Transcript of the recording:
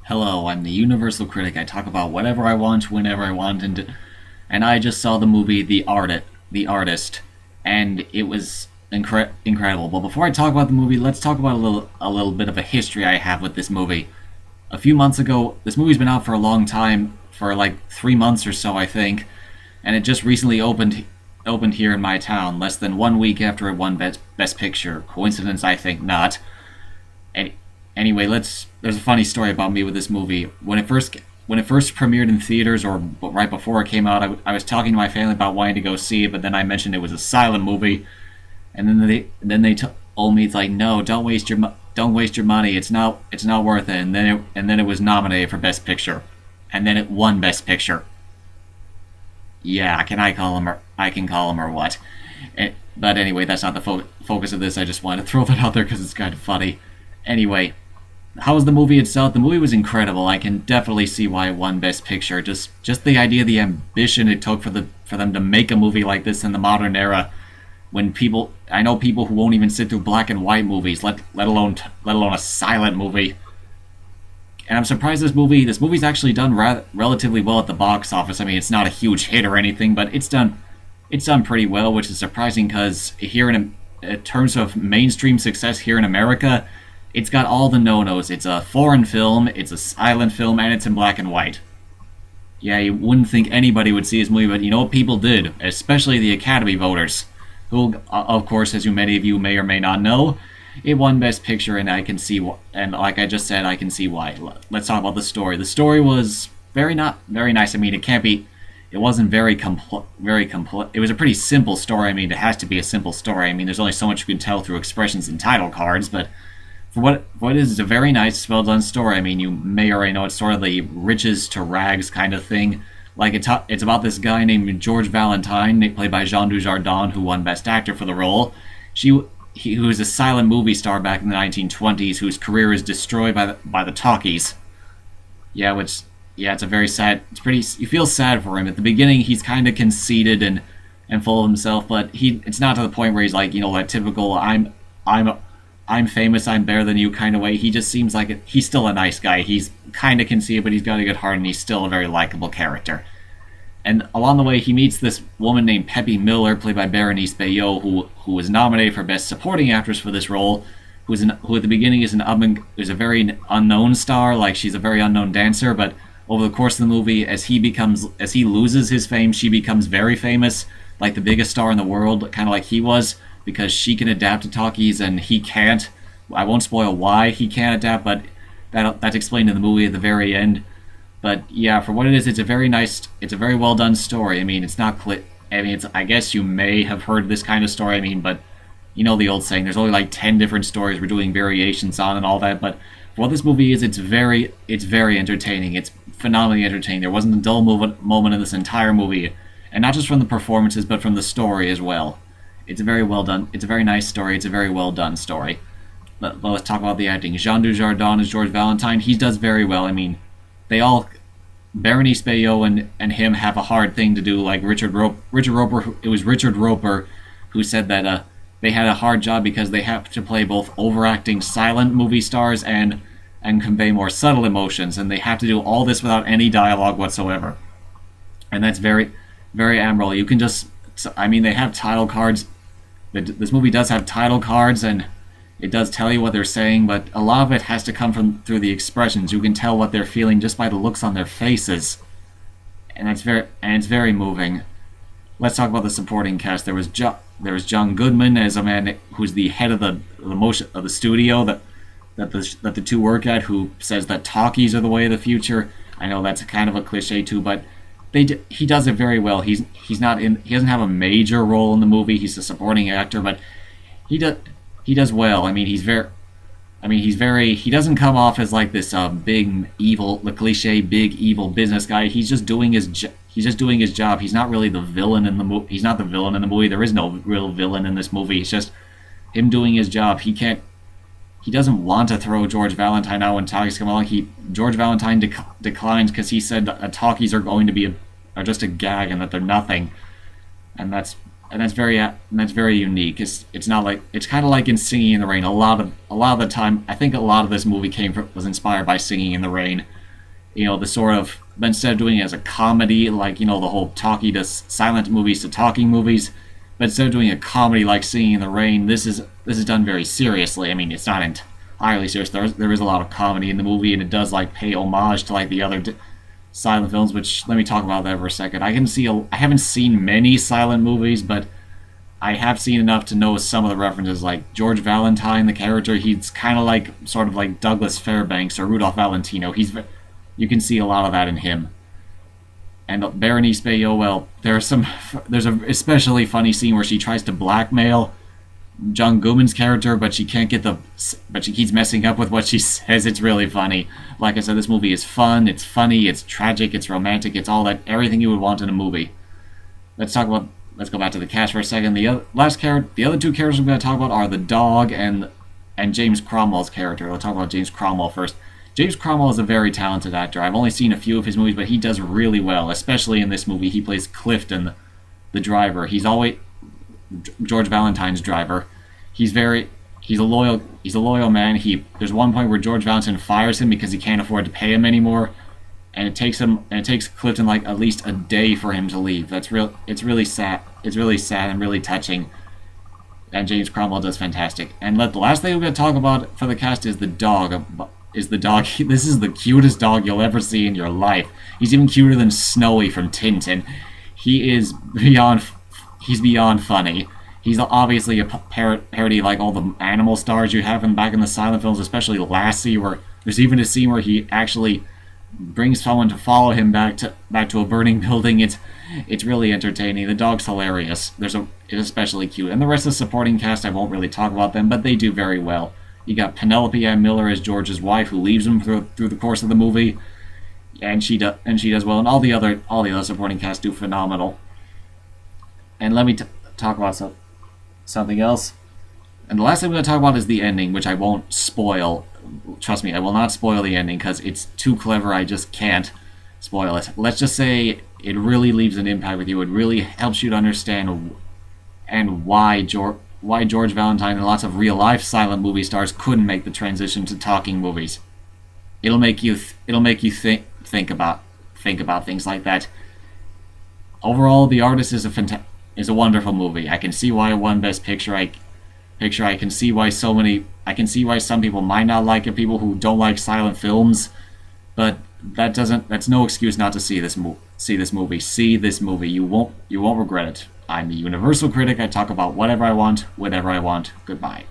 Hello, I'm the Universal Critic. I talk about whatever I want, whenever I want, and I just saw the movie The Artist, and it was incredible. But before I talk about the movie, let's talk about a little bit of a history I have with this movie. A few months ago, this movie's been out for a long time, for like 3 months or so, I think, and it just recently opened here in my town, less than 1 week after it won Best Picture. Coincidence? I think not. And anyway, there's a funny story about me with this movie. When it first premiered in theaters, or right before it came out, I was talking to my family about wanting to go see it, but then I mentioned it was a silent movie, and then they told me, it's like, no, don't waste your money. It's not worth it. And then it was nominated for Best Picture, and then it won Best Picture. Yeah, I can call him or what? But anyway, that's not the focus of this. I just wanted to throw that out there because it's kind of funny. Anyway, how was the movie itself? The movie was incredible. I can definitely see why it won Best Picture. Just the idea, the ambition it took for them to make a movie like this in the modern era, when I know people who won't even sit through black and white movies, let alone a silent movie. And I'm surprised this movie's actually done relatively well at the box office. I mean, it's not a huge hit or anything, but it's done pretty well, which is surprising because in terms of mainstream success here in America, it's got all the no-nos. It's a foreign film, it's a silent film, and it's in black and white. Yeah, you wouldn't think anybody would see this movie, but you know what people did, especially the Academy voters, who, of course, as many of you may or may not know, it won Best Picture, and and like I just said, I can see why. Let's talk about the story. The story was not very nice. I mean, it wasn't very complex. It was a pretty simple story. I mean, it has to be a simple story. I mean, there's only so much you can tell through expressions and title cards, but for what it is, it's a very nice, well done story. I mean, you may already know it's sort of the riches to rags kind of thing. Like it's about this guy named George Valentine, played by Jean Dujardin, who won Best Actor for the role. Who was a silent movie star back in the 1920s, whose career is destroyed by the talkies. It's a very sad. You feel sad for him. At the beginning, he's kind of conceited and full of himself, but it's not to the point where he's like, that typical I'm famous, I'm better than you kind of way. He just seems like he's still a nice guy. He's kind of conceited, but he's got a good heart, and he's still a very likable character. And along the way, he meets this woman named Peppy Miller, played by Berenice Bejo, who was nominated for Best Supporting Actress for this role. Who at the beginning is a very unknown star, like she's a very unknown dancer. But over the course of the movie, as he loses his fame, she becomes very famous, like the biggest star in the world, kind of like he was, because she can adapt to talkies and he can't. I won't spoil why he can't adapt, but that's explained in the movie at the very end. But yeah, for what it is, it's a very well done story. I mean, I guess you may have heard this kind of story. I mean, but you know the old saying, there's only like 10 different stories we're doing variations on and all that. But for what this movie is, it's very entertaining. It's phenomenally entertaining. There wasn't a dull moment in this entire movie, and not just from the performances, but from the story as well. It's a very well done. It's a very nice story. It's a very well done story. Let's talk about the acting. Jean Dujardin as George Valentine. He does very well. I mean, Berenice Bejo and him have a hard thing to do, like Richard Roper. It was Richard Roper who said that they had a hard job because they have to play both overacting silent movie stars and convey more subtle emotions, and they have to do all this without any dialogue whatsoever. And that's very, very admirable. You can they have title cards. This movie does have title cards, and it does tell you what they're saying, but a lot of it has to come through the expressions. You can tell what they're feeling just by the looks on their faces, and it's very moving. Let's talk about the supporting cast. There was John Goodman as a man who's the head of the studio that the two work at, who says that talkies are the way of the future. I know that's kind of a cliche too, but he does it very well. He doesn't have a major role in the movie. He's a supporting actor, but he does well. I mean, he doesn't come off as like this big evil, the cliche big evil business guy. He's just doing his job. He's not really the villain in the movie. He's not the villain in the movie. There is no real villain in this movie. It's just him doing his job. He doesn't want to throw George Valentine out when talkies come along. George Valentine declined because he said that talkies are going to be are just a gag and that they're nothing, and that's very unique. It's not like, it's kind of like in Singing in the Rain. A lot of the time, I think a lot of this movie was inspired by Singing in the Rain, the sort of, but instead of doing it as a comedy, like the whole talkie to silent movies to talking movies, but instead of doing a comedy like Singing in the Rain, this is done very seriously. I mean, it's not entirely serious. There is a lot of comedy in the movie, and it does like pay homage to like the other silent films. Which, let me talk about that for a second. I haven't seen many silent movies, but I have seen enough to know some of the references. Like George Valentine, the character, he's kind of like sort of like Douglas Fairbanks or Rudolph Valentino. You can see a lot of that in him. And Berenice Bejo, well, there's a especially funny scene where she tries to blackmail John Goodman's character, but she can't but she keeps messing up with what she says. It's really funny. Like I said, this movie is fun, it's funny, it's tragic, it's romantic, it's everything you would want in a movie. Let's go back to the cast for a second. The other two characters I'm going to talk about are the dog and James Cromwell's character. Let's talk about James Cromwell first. James Cromwell is a very talented actor. I've only seen a few of his movies, but he does really well, especially in this movie. He plays Clifton, the driver. He's always George Valentine's driver. He's a loyal man. There's one point where George Valentine fires him because he can't afford to pay him anymore, and it takes Clifton like at least a day for him to leave. It's really sad. It's really sad and really touching. And James Cromwell does fantastic. And the last thing we're going to talk about for the cast is the dog. This is the cutest dog you'll ever see in your life. He's even cuter than Snowy from Tintin. He's beyond funny. He's obviously a parody like all the animal stars you have back in the silent films, especially Lassie, where there's even a scene where he actually brings someone to follow him back to a burning building. It's really entertaining. The dog's hilarious. It's especially cute. And the rest of the supporting cast, I won't really talk about them, but they do very well. You got Penelope Ann Miller as George's wife, who leaves him through the course of the movie, and she does well. And all the other supporting cast do phenomenal. And let me talk about something else. And the last thing I'm going to talk about is the ending, which I won't spoil. Trust me, I will not spoil the ending because it's too clever. I just can't spoil it. Let's just say it really leaves an impact with you. It really helps you to understand and why George Valentine and lots of real-life silent movie stars couldn't make the transition to talking movies. It'll make you think about things like that. Overall, The Artist is a wonderful movie. I can see why it won Best Picture. I can see why some people might not like it, people who don't like silent films, but that's no excuse not to see this movie. See this movie. You won't regret it. I'm the Universal Critic. I talk about whatever I want, whenever I want. Goodbye.